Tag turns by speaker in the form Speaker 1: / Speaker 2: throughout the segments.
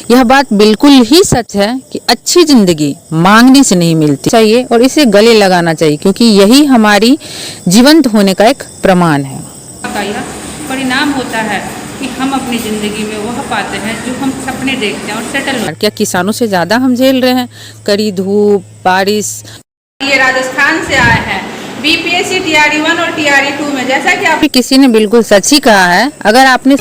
Speaker 1: यह बात बिल्कुल ही सच है कि अच्छी जिंदगी मांगने से नहीं मिलती चाहिए और इसे गले लगाना चाहिए, क्योंकि यही हमारी जीवंत होने का एक प्रमाण है।
Speaker 2: का यह परिणाम होता है कि हम अपनी जिंदगी में वह पाते हैं जो हम सपने देखते हैं और सेटल होते हैं।
Speaker 1: क्या किसानों से ज्यादा हम झेल रहे हैं कड़ी धूप बारिश।
Speaker 2: ये राजस्थान से आए हैं बीपीएससी टीआरई 1 और टीआरई 2 में, जैसा कि आप
Speaker 1: किसी ने बिल्कुल सच ही कहा है। अगर आपने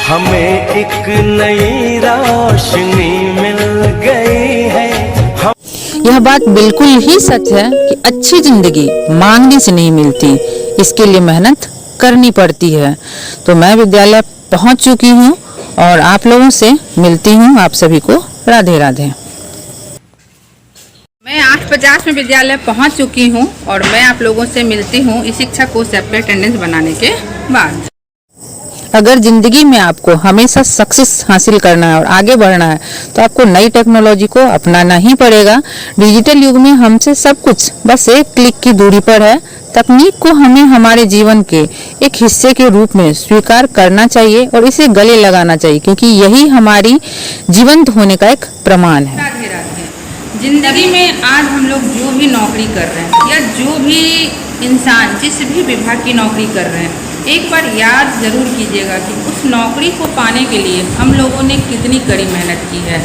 Speaker 3: हमें एक नई रोशनी मिल गई है।
Speaker 1: यह बात बिल्कुल ही सच है कि अच्छी जिंदगी मांगने से नहीं मिलती, इसके लिए मेहनत करनी पड़ती है। तो मैं विद्यालय पहुंच चुकी हूं और आप लोगों से मिलती हूं। आप सभी को राधे राधे।
Speaker 2: मैं 8:50 में विद्यालय पहुंच चुकी हूं और मैं आप लोगों से मिलती हूं इस शिक्षा कोर्स ऐप पे अटेंडेंस बनाने के बाद।
Speaker 1: अगर जिंदगी में आपको हमेशा सक्सेस हासिल करना है और आगे बढ़ना है तो आपको नई टेक्नोलॉजी को अपनाना ही पड़ेगा। डिजिटल युग में हमसे सब कुछ बस एक क्लिक की दूरी पर है। तकनीक को हमें हमारे जीवन के एक हिस्से के रूप में स्वीकार करना चाहिए और इसे गले लगाना चाहिए, क्योंकि यही हमारी जीवंत होने का एक प्रमाण है।
Speaker 2: राधे राधे। जिंदगी में आज हम लोग जो भी नौकरी कर रहे हैं या जो भी इंसान जिस भी विभाग की नौकरी कर रहे हैं, एक बार याद जरूर कीजिएगा कि उस नौकरी को पाने के लिए हम लोगों ने कितनी कड़ी मेहनत की है,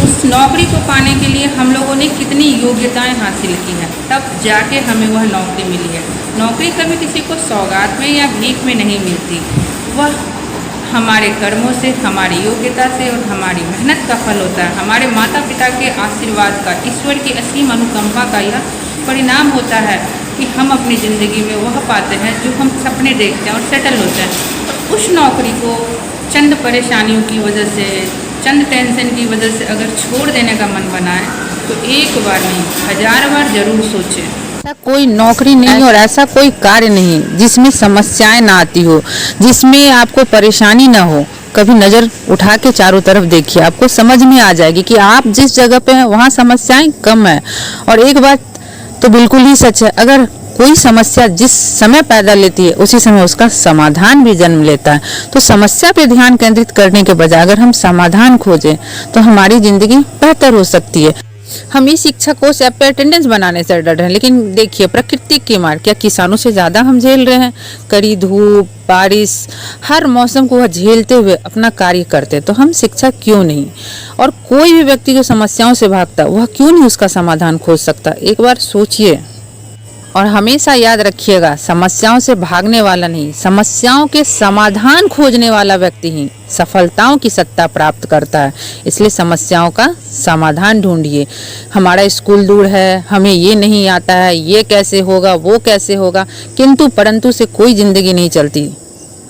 Speaker 2: उस नौकरी को पाने के लिए हम लोगों ने कितनी योग्यताएं हासिल की है, तब जाके हमें वह नौकरी मिली है। नौकरी कभी किसी को सौगात में या भीख में नहीं मिलती, वह हमारे कर्मों से, हमारी योग्यता से और हमारी मेहनत का फल होता है। हमारे माता पिता के आशीर्वाद का, ईश्वर की असीम अनुकंपा का यह परिणाम होता है कि हम अपनी ज़िंदगी में वह पाते हैं जो हम सपने देखते हैं और सेटल होते हैं। और उस नौकरी को चंद परेशानियों की वजह से, चंद टेंशन की वजह से अगर छोड़ देने का मन बनाए तो एक बार नहीं 1000 बार जरूर सोचें।
Speaker 1: ऐसा कोई नौकरी नहीं और ऐसा कोई कार्य नहीं जिसमें समस्याएं ना आती हो, जिसमें आपको परेशानी ना हो। कभी नज़र उठा के चारों तरफ देखिए, आपको समझ में आ जाएगी कि आप जिस जगह पे हैं वहाँ समस्याएं कम है। और एक बात तो बिल्कुल ही सच है, अगर कोई समस्या जिस समय पैदा लेती है उसी समय उसका समाधान भी जन्म लेता है। तो समस्या पे ध्यान केंद्रित करने के बजाय अगर हम समाधान खोजें तो हमारी जिंदगी बेहतर हो सकती है। हम इस शिक्षा कोर्स ऐप पे अटेंडेंस बनाने से डर रहे हैं, लेकिन देखिए प्रकृति की मार, क्या किसानों से ज्यादा हम झेल रहे हैं कड़ी धूप बारिश, हर मौसम को वह झेलते हुए अपना कार्य करते। तो हम शिक्षा क्यों नहीं? और कोई भी व्यक्ति जो समस्याओं से भागता वह क्यों नहीं उसका समाधान खोज सकता? एक बार सोचिए और हमेशा याद रखिएगा, समस्याओं से भागने वाला नहीं, समस्याओं के समाधान खोजने वाला व्यक्ति ही सफलताओं की सत्ता प्राप्त करता है। इसलिए समस्याओं का समाधान ढूंढिए। हमारा स्कूल दूर है, हमें ये नहीं आता है, ये कैसे होगा, वो कैसे होगा, किंतु परंतु से कोई जिंदगी नहीं चलती।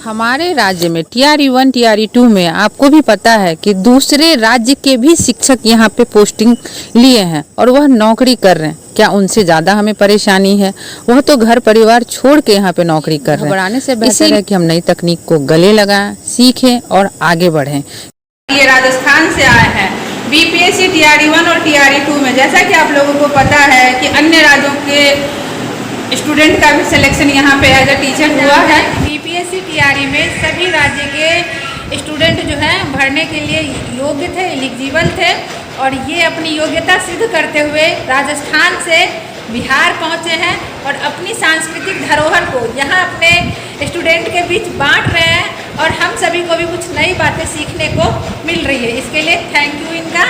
Speaker 1: हमारे राज्य में टीआरई 1 टीआरई 2 में आपको भी पता है कि दूसरे राज्य के भी शिक्षक यहाँ पे पोस्टिंग लिए हैं और वह नौकरी कर रहे हैं। क्या उनसे ज्यादा हमें परेशानी है? वह तो घर परिवार छोड़ के यहाँ पे नौकरी कर रहे हैं। घबराने से बेहतर है कि हम नई तकनीक को गले लगाएं, सीखें और आगे बढ़ें।
Speaker 2: ये राजस्थान से आए हैं बीपीएससी टीआरई 1 और टीआरई 2 में, जैसा कि आप लोगों को पता है कि अन्य राज्यों के स्टूडेंट का भी सिलेक्शन यहाँ पे एज अ टीचर हुआ है। बीपीएससी टीआरई में सभी राज्य के स्टूडेंट जो हैं भरने के लिए योग्य थे, एलिजिबल थे और ये अपनी योग्यता सिद्ध करते हुए राजस्थान से बिहार पहुँचे हैं और अपनी सांस्कृतिक धरोहर को यहाँ अपने स्टूडेंट के बीच बांट रहे हैं और हम सभी को भी कुछ नई बातें सीखने को मिल रही है। इसके लिए थैंक यू इनका।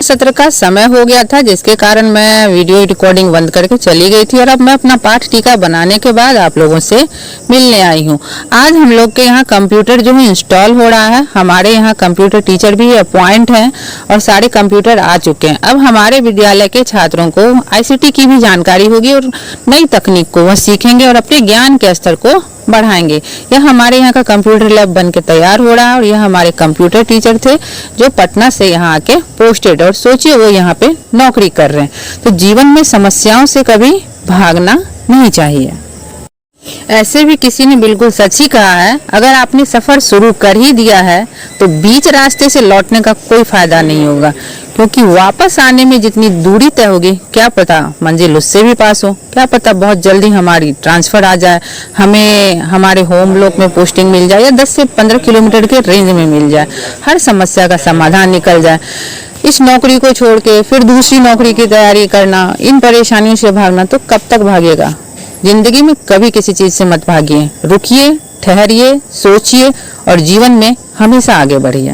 Speaker 1: सत्र का समय हो गया था, जिसके कारण मैं वीडियो रिकॉर्डिंग बंद करके चली गई थी और अब मैं अपना पाठ टीका बनाने के बाद आप लोगों से मिलने आई हूँ। आज हम लोग के यहाँ कंप्यूटर जो है इंस्टॉल हो रहा है। हमारे यहाँ कंप्यूटर टीचर भी अपॉइंट हैं और सारे कंप्यूटर आ चुके हैं। अब हमारे विद्यालय के छात्रों को आईसीटी की भी जानकारी होगी और नई तकनीक को वह सीखेंगे और अपने ज्ञान के स्तर को बढ़ाएंगे। यह हमारे यहाँ का कंप्यूटर लैब बन के तैयार हो रहा है और यह हमारे कंप्यूटर टीचर थे जो पटना से यहाँ आके पोस्टेड, और सोचिए वो यहाँ पे नौकरी कर रहे हैं। तो जीवन में समस्याओं से कभी भागना नहीं चाहिए। ऐसे भी किसी ने बिल्कुल सच ही कहा है, अगर आपने सफर शुरू कर ही दिया है तो बीच रास्ते से लौटने का कोई फायदा नहीं होगा, क्योंकि वापस आने में जितनी दूरी तय होगी, क्या पता मंजिल उससे भी पास हो, क्या पता बहुत जल्दी हमारी ट्रांसफर आ जाए, हमें हमारे होम ब्लॉक में पोस्टिंग मिल जाए या 10 से 15 किलोमीटर के रेंज में मिल जाए, हर समस्या का समाधान निकल जाए। इस नौकरी को छोड़ के फिर दूसरी नौकरी की तैयारी करना, इन परेशानियों से भागना तो कब तक भागेगा। जिंदगी में कभी किसी चीज से मत भागिए, रुकिए, ठहरिए, सोचिए और जीवन में हमेशा आगे बढ़िए।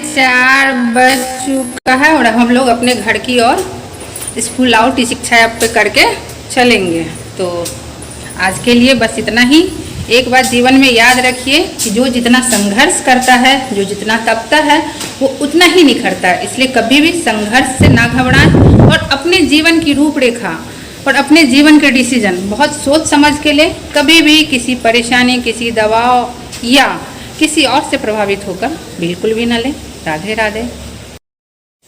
Speaker 2: 4 बज चुका है और हम लोग अपने घर की ओर स्कूल आउट शिक्षा ऐप पे करके चलेंगे। तो आज के लिए बस इतना ही। एक बात जीवन में याद रखिए कि जो जितना संघर्ष करता है, जो जितना तपता है, वो उतना ही निखरता है। इसलिए कभी भी संघर्ष से ना घबराएं और अपने जीवन की रूपरेखा और अपने जीवन के डिसीजन बहुत सोच समझ के ले। कभी भी किसी परेशानी, किसी दबाव या किसी और से प्रभावित होकर बिल्कुल भी ना ले। राधे राधे।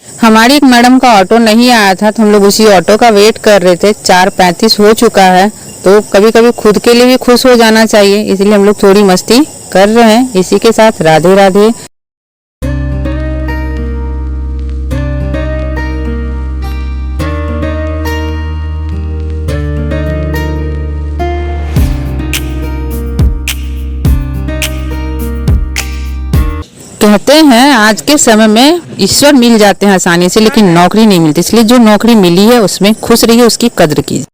Speaker 1: हमारी एक मैडम का ऑटो नहीं आया था, तो हम लोग उसी ऑटो का वेट कर रहे थे। 4:35 हो चुका है, तो कभी कभी खुद के लिए भी खुश हो जाना चाहिए, इसलिए हम लोग थोड़ी मस्ती कर रहे हैं। इसी के साथ राधे राधे। कहते हैं आज के समय में ईश्वर मिल जाते हैं आसानी से, लेकिन नौकरी नहीं मिलती, इसलिए जो नौकरी मिली है उसमें खुश रहिए, उसकी कद्र कीजिए।